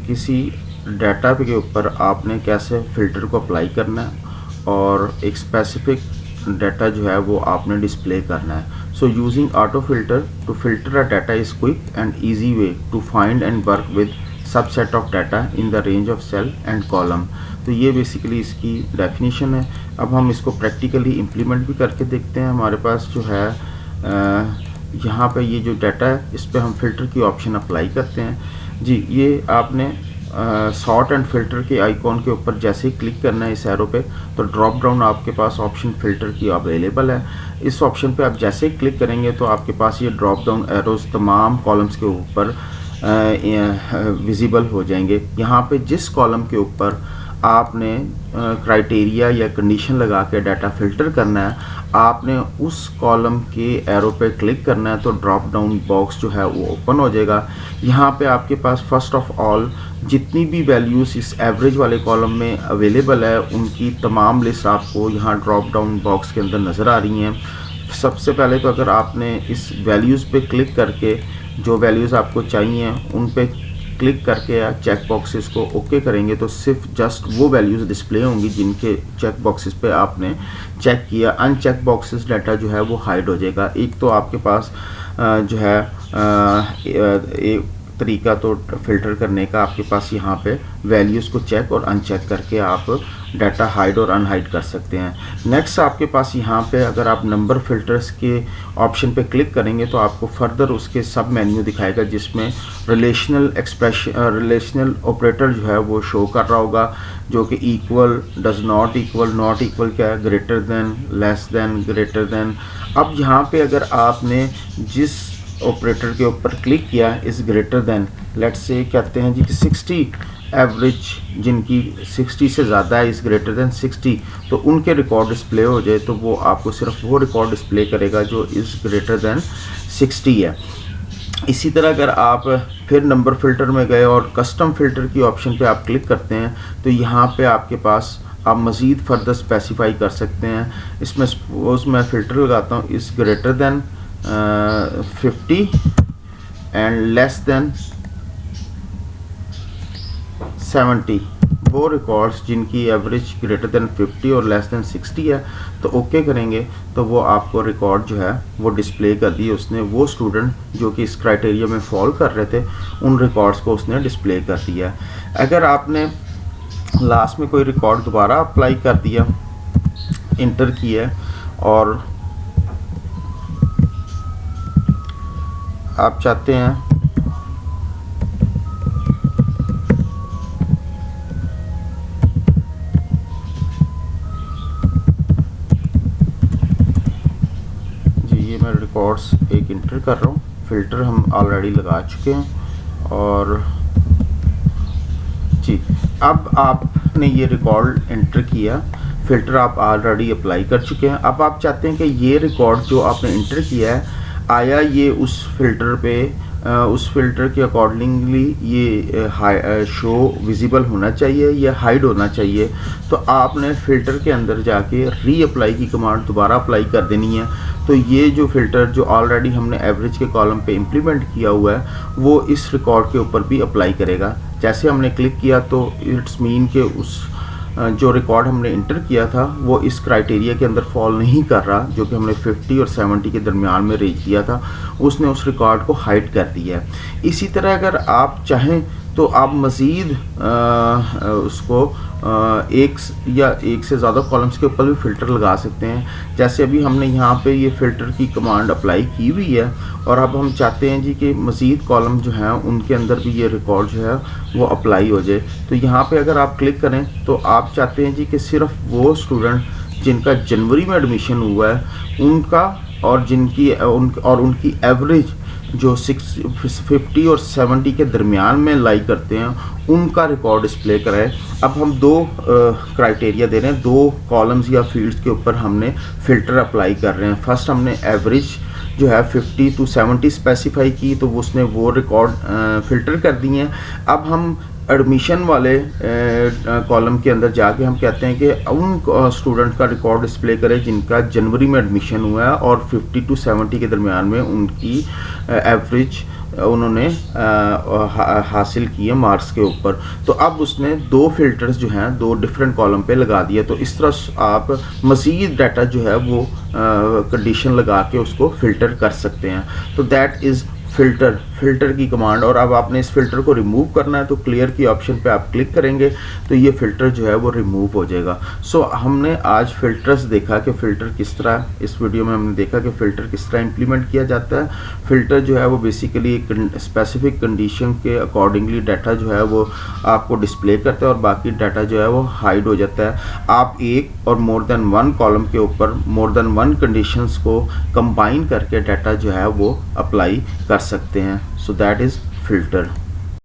किसी डाटा के ऊपर आपने कैसे फ़िल्टर को अप्लाई करना है और एक स्पेसिफिक डाटा जो है वो आपने डिस्प्ले करना है। So using auto filter to filter a data is quick and easy way to find and work with subset of data in the range of cell and column. तो ये basically इसकी definition है। अब हम इसको practically implement भी करके देखते हैं। हमारे पास जो है यहाँ पे ये जो डाटा है इस पर हम फ़िल्टर की ऑप्शन अप्लाई करते हैं जी। ये आपने सॉर्ट एंड फ़िल्टर के आइकॉन के ऊपर जैसे ही क्लिक करना है इस एरो पे, तो ड्रॉप डाउन आपके पास ऑप्शन फ़िल्टर की अवेलेबल है। इस ऑप्शन पे आप जैसे ही क्लिक करेंगे तो आपके पास ये ड्रॉप डाउन एरोज़ तमाम कॉलम्स के ऊपर विजिबल हो जाएंगे। यहाँ पे जिस कॉलम के ऊपर आपने क्राइटेरिया या कंडीशन लगा के डाटा फ़िल्टर करना है, आपने उस कॉलम के एरो पे क्लिक करना है, तो ड्रॉप डाउन बॉक्स जो है वो ओपन हो जाएगा। यहाँ पे आपके पास फर्स्ट ऑफ ऑल जितनी भी वैल्यूज़ इस एवरेज वाले कॉलम में अवेलेबल है उनकी तमाम लिस्ट आपको यहाँ ड्रॉप डाउन बॉक्स के अंदर नज़र आ रही हैं। सबसे पहले तो अगर आपने इस वैल्यूज़ पे क्लिक करके जो वैल्यूज़ आपको चाहिए उन पे क्लिक करके या चेक बॉक्सेस को ओके करेंगे तो सिर्फ जस्ट वो वैल्यूज़ डिस्प्ले होंगी जिनके चेक बॉक्सेस पे आपने चेक किया। अनचेक बॉक्सेस डाटा जो है वो हाइड हो जाएगा। एक तो आपके पास जो है एक तरीका तो फ़िल्टर करने का आपके पास यहाँ पे वैल्यूज़ को चेक और अनचेक करके आप डाटा हाइड और अनहाइड कर सकते हैं। नेक्स्ट आपके पास यहाँ पे अगर आप नंबर फ़िल्टर्स के ऑप्शन पे क्लिक करेंगे तो आपको फर्दर उसके सब मेन्यू दिखाएगा जिसमें रिलेशनल ऑपरेटर जो है वो शो कर रहा होगा, जो कि इक्वल, डज नॉट इक्वल क्या है, greater than, less than, greater than. अब यहाँ पे अगर आपने जिस ऑपरेटर के ऊपर क्लिक किया इस ग्रेटर देन, लेट्स से कहते हैं जी कि 60 एवरेज जिनकी 60 से ज़्यादा है, इस ग्रेटर देन 60, तो उनके रिकॉर्ड डिस्प्ले हो जाए तो वो आपको सिर्फ वो रिकॉर्ड डिस्प्ले करेगा जो इस ग्रेटर देन 60 है। इसी तरह अगर आप फिर नंबर फ़िल्टर में गए और कस्टम फ़िल्टर की ऑप्शन पे आप क्लिक करते हैं तो यहाँ पे आपके पास आप मज़ीद फर्दर स्पेसिफाई कर सकते हैं। इसमें सपोज मैं फ़िल्टर लगाता हूँ इस greater than 50 and less than 70, वो रिकॉर्ड्स जिनकी एवरेज ग्रेटर देन 50 और लेस देन 60 है, तो ओके करेंगे तो वो आपको रिकॉर्ड जो है वो डिस्प्ले कर दिए उसने। वो स्टूडेंट जो कि इस क्राइटेरिया में फॉल कर रहे थे उन रिकॉर्ड्स को उसने डिस्प्ले कर दिया है। अगर आपने लास्ट में कोई रिकॉर्ड दोबारा अप्लाई कर दिया, इंटर किया और आप चाहते हैं जी, ये मैं रिकॉर्ड्स एक इंटर कर रहा हूँ। फ़िल्टर हम ऑलरेडी लगा चुके हैं और जी अब आपने ये रिकॉर्ड एंटर किया, फ़िल्टर आप ऑलरेडी अप्लाई कर चुके हैं। अब आप चाहते हैं कि ये रिकॉर्ड जो आपने इंटर किया है आया ये उस फ़िल्टर पे उस फ़िल्टर के अकॉर्डिंगली ये शो विजिबल होना चाहिए या हाइड होना चाहिए, तो आपने फ़िल्टर के अंदर जाके रीअप्लाई की कमांड दोबारा अप्लाई कर देनी है। तो ये जो फ़िल्टर जो ऑलरेडी हमने एवरेज के कॉलम पे इम्प्लीमेंट किया हुआ है वो इस रिकॉर्ड के ऊपर भी अप्लाई करेगा। जैसे हमने क्लिक किया तो इट्स मीन के उस जो रिकॉर्ड हमने इंटर किया था वो इस क्राइटेरिया के अंदर फॉल नहीं कर रहा, जो कि हमने 50 और 70 के दरमियान में रेंज दिया था, उसने उस रिकॉर्ड को हाइड कर दिया है। इसी तरह अगर आप चाहें तो आप मज़ीद उसको एक या एक से ज़्यादा कॉलम्स के ऊपर भी फ़िल्टर लगा सकते हैं। जैसे अभी हमने यहाँ पे ये फ़िल्टर की कमांड अप्लाई की हुई है और अब हम चाहते हैं जी कि मज़ीद कॉलम जो हैं उनके अंदर भी ये रिकॉर्ड जो है वो अप्लाई हो जाए। तो यहाँ पे अगर आप क्लिक करें तो आप चाहते हैं जी कि सिर्फ वो स्टूडेंट जिनका जनवरी में एडमिशन हुआ है उनका और उनकी एवरेज जो 50 और 70 के दरमियान में लाई करते हैं उनका रिकॉर्ड डिस्प्ले कराए। अब हम दो क्राइटेरिया दे रहे हैं, दो कॉलम्स या फील्ड्स के ऊपर हमने फ़िल्टर अप्लाई कर रहे हैं। फर्स्ट हमने एवरेज जो है 50 to 70 स्पेसिफाई की तो उसने वो रिकॉर्ड फ़िल्टर कर दिए हैं। अब हम एडमिशन वाले कॉलम के अंदर जाके हम कहते हैं कि उन स्टूडेंट का रिकॉर्ड डिस्प्ले करें जिनका जनवरी में एडमिशन हुआ है और 50 to 70 के दरमियान में उनकी एवरेज उन्होंने हासिल किए मार्क्स के ऊपर। तो अब उसने 2 फ़िल्टर्स जो हैं 2 डिफरेंट कॉलम पे लगा दिए। तो इस तरह आप मज़ीद डाटा जो है वो कंडीशन लगा के उसको फ़िल्टर कर सकते हैं। तो दैट इज़ फ़िल्टर की कमांड। और अब आपने इस फ़िल्टर को रिमूव करना है तो क्लियर की ऑप्शन पे आप क्लिक करेंगे तो ये फ़िल्टर जो है वो रिमूव हो जाएगा। सो हमने आज फ़िल्टर्स देखा कि फ़िल्टर किस तरह, इस वीडियो में हमने देखा कि फ़िल्टर किस तरह इम्प्लीमेंट किया जाता है। फ़िल्टर जो है वो बेसिकली एक स्पेसिफिक कंडीशन के अकॉर्डिंगली डाटा जो है वो आपको डिस्प्ले करता है और बाकी डाटा जो है वो हाइड हो जाता है। आप एक और मोर देन 1 कॉलम के ऊपर मोर देन 1 कंडीशंस को कंबाइन करके डाटा जो है वो अप्लाई कर सकते हैं। So that is filter.